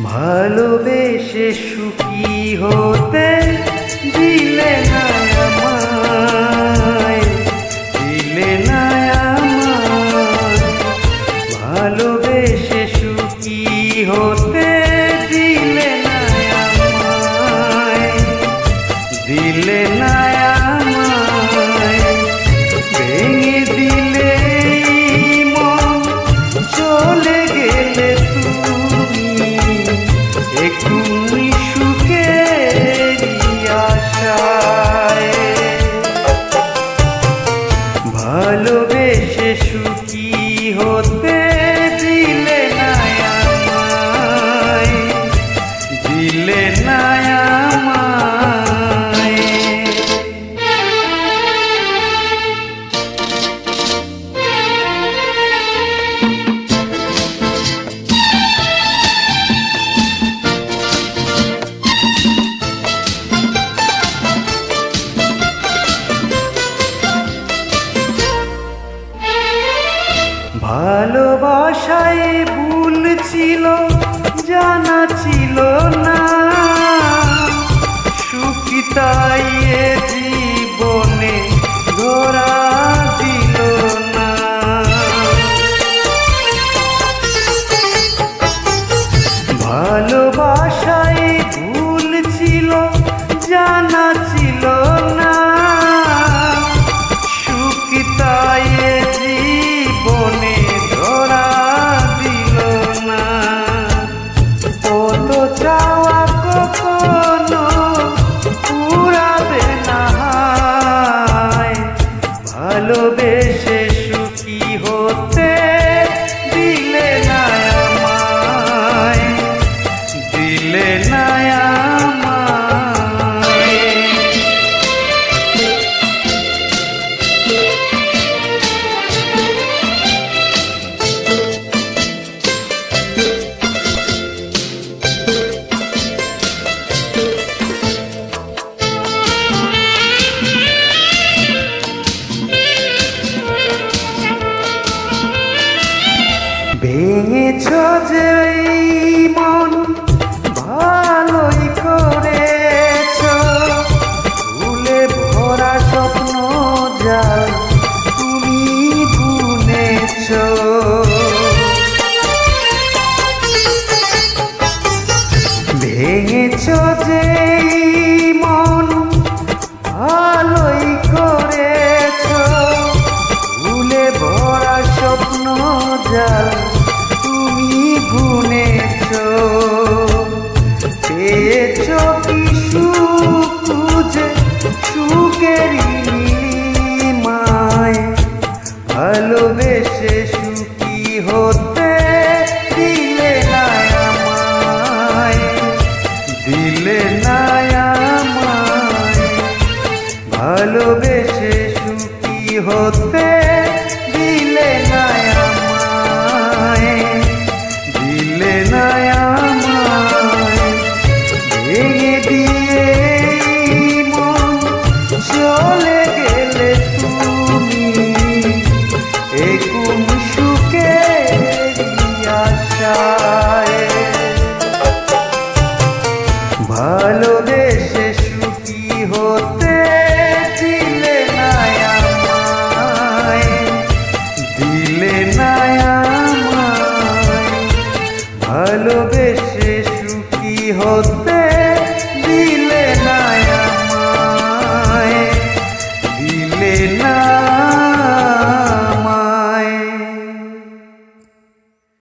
ভালোবেসে সুখী হতে দিলে না আমায়, দিলে না আমায়। ভালোবেসে সুখী হতে দিলে না আমায়, দিলে না আমায়। ভেঙে দিলে মন, চলে গেলে তুমি সুখের আশায়। ভালোবেসে সুখী হতে দিলে না আমায়, দিলে না আমায়। ভালোবাসায় ভুল ছিল, জানা ছিল না, সুখী তাই এ জীবনে ধরা দিল না। ভালোবাসায় ভুল ছিল, জানা ছিল না, সুখী তাই এ জীবনে ধরা দিল না। কত চাওয়া কখনো পুরাবে না, ভালোবেসে সুখী হতে দিলে না আমায়, দিলে না আমায়। ভেঙেছ যে মন, ভালোই করেছ, ভুলে ভরা স্বপ্ন জাল তুমি বুনেছ। ভেঙেছ যে মন, ভালোই করেছ, ভুলে ভরা স্বপ্ন জাল তুমি বুনেছ। পেয়েছ কি সুখ খুঁজে, সুখেরই নীলিমায়, ভালোবেসে সুখী হতে দিলে না আমায়, দিলে না আমায়। ভালোবেসে সুখী হতে দিলে না আমায়, দিলে না আমায়। ভেঙে দিয়ে মন, চলে গেলে তুমি একুম সুখের আশায়। ভালোবেসে সুখী হতে দিলে না আমায়, দিলে না আমায়। ভালোবেসে সুখী হতে